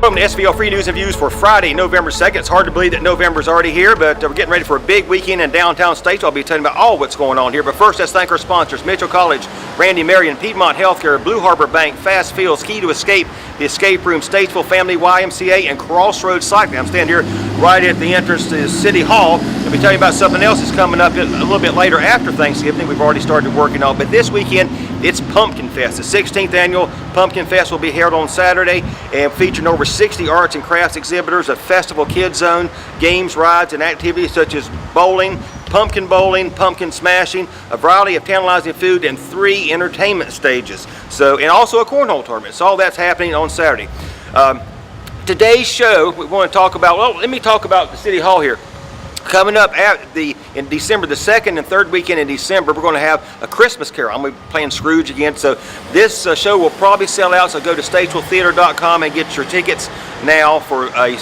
Welcome to SVL Free News and Views for Friday, November 2nd. It's hard to believe that November's already here, but we're getting ready for a big weekend in downtown Statesville. I'll be telling you about all what's going on here. But first, let's thank our sponsors, Mitchell College, Randy Marion, Piedmont Healthcare, Blue Harbor Bank, Fast Fields, Key to Escape, The Escape Room, Statesville Family YMCA, and Crossroads Cycling. I'm standing here right at the entrance to City Hall. I'll be telling you about something else that's coming up a little bit later after Thanksgiving. We've already started working on, but this weekend, it's Pumpkin Fest. The 16th annual Pumpkin Fest will be held on Saturday and featuring over 60 arts and crafts exhibitors, a festival kids zone, games, rides, and activities such as bowling, pumpkin smashing, a variety of tantalizing food, and 3 entertainment stages. And also a cornhole tournament. So all that's happening on Saturday. Today's show, we want to talk about, let me talk about the City Hall here. Coming up in December, the 2nd and 3rd weekend in December, we're going to have a Christmas Carol. I'm going to be playing Scrooge again. So this show will probably sell out. So go to statesvilletheater.com and get your tickets now for a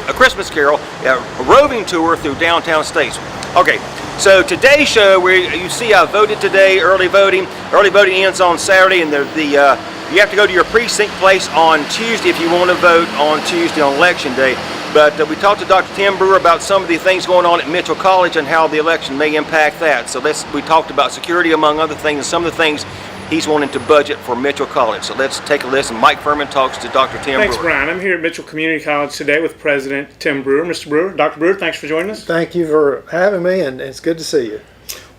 Christmas Carol, a roving tour through downtown Statesville. Okay, so today's show, you see I voted today, early voting. Early voting ends on Saturday, and you have to go to your precinct place on Tuesday if you want to vote on Tuesday on Election Day. But we talked to Dr. Tim Brewer about some of the things going on at Mitchell College and how the election may impact that. So we talked about security among other things and some of the things he's wanting to budget for Mitchell College. So let's take a listen. Mike Furman talks to Dr. Tim Brewer. Thanks, Brian. I'm here at Mitchell Community College today with President Tim Brewer. Mr. Brewer, Dr. Brewer, thanks for joining us. Thank you for having me, and it's good to see you.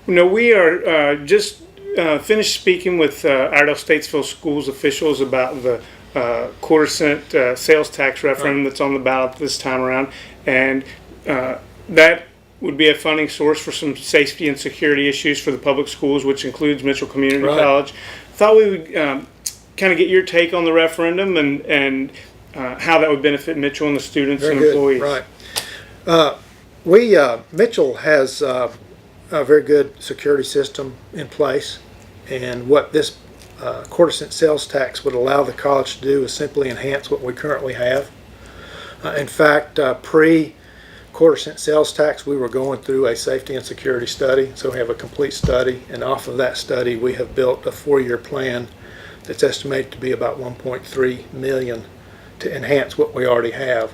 We are just finished speaking with Iredell Statesville Schools officials about the quarter-cent sales tax referendum that's on the ballot this time around, and that would be a funding source for some safety and security issues for the public schools, which includes Mitchell Community College. Thought we would kind of get your take on the referendum and how that would benefit Mitchell and the students and employees. Right. Mitchell has a very good security system in place, and what this quarter-cent sales tax would allow the college to do is simply enhance what we currently have. In fact, pre-quarter-cent sales tax, we were going through a safety and security study, so we have a complete study, and off of that study, we have built a 4-year plan that's estimated to be about $1.3 million to enhance what we already have,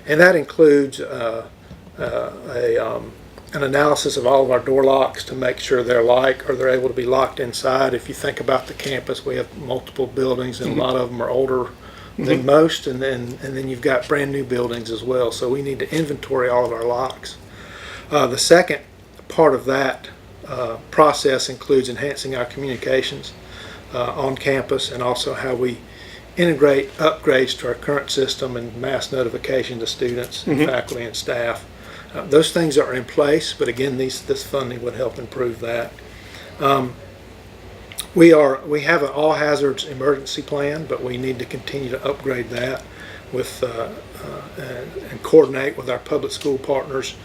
and that includes an analysis of all of our door locks to make sure they're able to be locked inside. If you think about the campus, we have multiple buildings, and a lot of them are older than most, and then you've got brand new buildings as well. So we need to inventory all of our locks. The second part of that process includes enhancing our communications on campus, and also how we integrate upgrades to our current system and mass notification to students, faculty, and staff. Those things are in place, but again, this funding would help improve that. We have an all hazards emergency plan, but we need to continue to upgrade that with and coordinate with our public school partners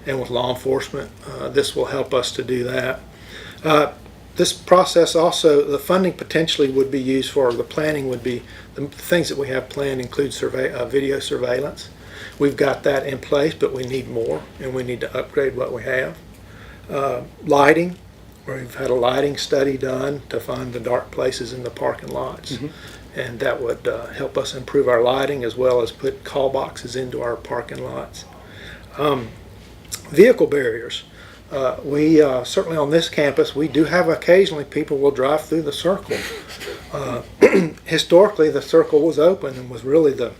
and with law enforcement. This will help us to do that. This process also, the funding potentially would be used for, the planning would be, the things that we have planned include video surveillance. We've got that in place, but we need more, and we need to upgrade what we have. Lighting, we've had a lighting study done to find the dark places in the parking lots, and that would help us improve our lighting as well as put call boxes into our parking lots. Vehicle barriers. We certainly on this campus, we do have occasionally people will drive through the circle. Historically, the circle was open and was really the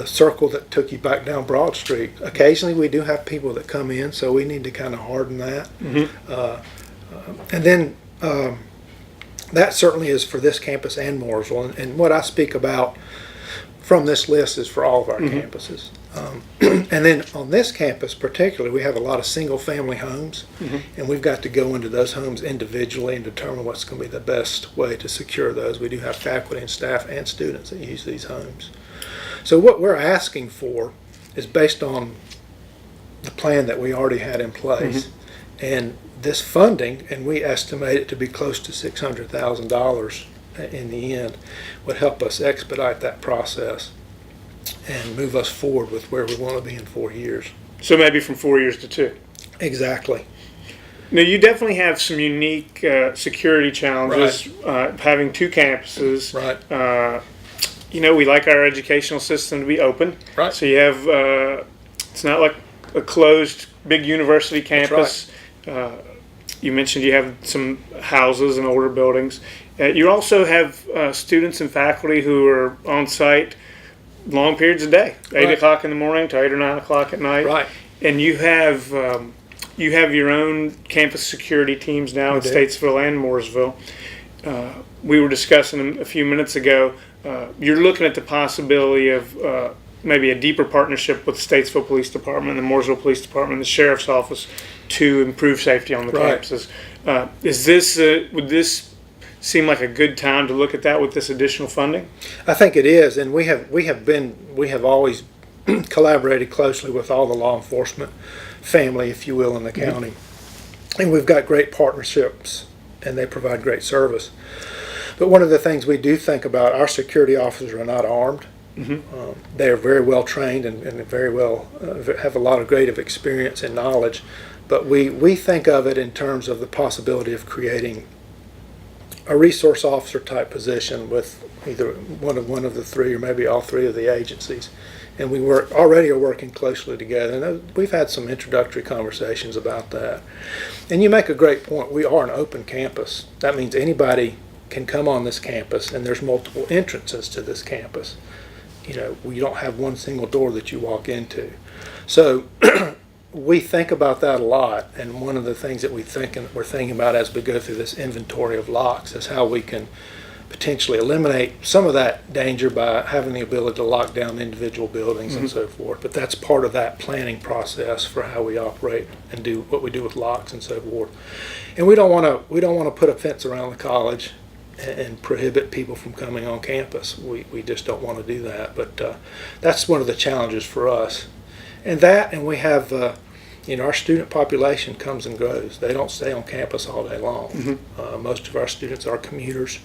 circle that took you back down Broad Street. Occasionally we do have people that come in, so we need to kind of harden that. And then that certainly is for this campus and Mooresville. And what I speak about from this list is for all of our campuses. And then on this campus particularly, we have a lot of single family homes, and we've got to go into those homes individually and determine what's going to be the best way to secure those. We do have faculty and staff and students that use these homes. So what we're asking for is based on the plan that we already had in place, and this funding, and we estimate it to be close to $600,000 in the end, would help us expedite that process and move us forward with where we want to be in 4 years. So maybe from 4 years to 2. Exactly. Now, you definitely have some unique security challenges, having 2 campuses. we like our educational system to be open. Right. So you have, it's not like a closed big university campus. You mentioned you have some houses and older buildings. You also have students and faculty who are on site long periods of day, 8 o'clock in the morning to 8 or 9 o'clock at night. Right. And you have your own campus security teams now in Statesville and Mooresville. We were discussing a few minutes ago, you're looking at the possibility of maybe a deeper partnership with the Statesville Police Department, the Mooresville Police Department, the Sheriff's Office to improve safety on the campuses. Would this seem like a good time to look at that with this additional funding? I think it is, and we have always collaborated closely with all the law enforcement family, if you will, in the county, and we've got great partnerships, and they provide great service. But one of the things we do think about, our security officers are not armed. They are very well trained and very well have a lot of great experience and knowledge. But we think of it in terms of the possibility of creating a resource officer type position with either one of the three or maybe all three of the agencies. And we already are working closely together. And we've had some introductory conversations about that. And you make a great point. We are an open campus. That means anybody can come on this campus, and there's multiple entrances to this campus. We don't have one single door that you walk into. So we think about that a lot, and one of the things that we're thinking about as we go through this inventory of locks is how we can potentially eliminate some of that danger by having the ability to lock down individual buildings and so forth. But that's part of that planning process for how we operate and do what we do with locks and so forth. And we don't want to put a fence around the college and prohibit people from coming on campus. We just don't want to do that. But that's one of the challenges for us. And we have, our student population comes and goes. They don't stay on campus all day long. Most of our students are commuters.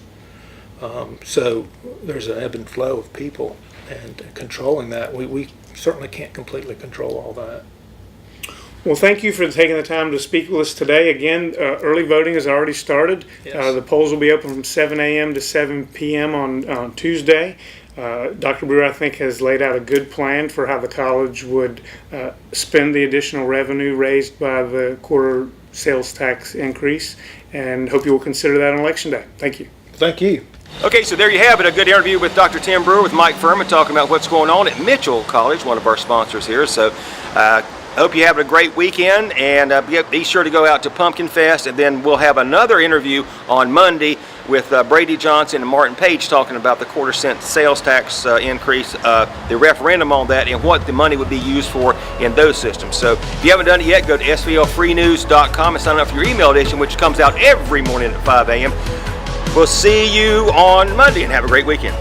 So there's an ebb and flow of people, and controlling that, we certainly can't completely control all that. Well, thank you for taking the time to speak with us today. Again, early voting has already started. Yes. The polls will be open from 7 a.m. to 7 p.m. on Tuesday. Dr. Brewer, I think, has laid out a good plan for how the college would spend the additional revenue raised by the quarter sales tax increase, and hope you will consider that on Election Day. Thank you. Thank you. Okay, so there you have it, a good interview with Dr. Tim Brewer with Mike Furman talking about what's going on at Mitchell College, one of our sponsors here. So I hope you have a great weekend, and be sure to go out to Pumpkin Fest, and then we'll have another interview on Monday with Brady Johnson and Martin Page talking about the quarter-cent sales tax increase, the referendum on that, and what the money would be used for in those systems. So if you haven't done it yet, go to svlfreenews.com and sign up for your email edition, which comes out every morning at 5 a.m. We'll see you on Monday, and have a great weekend.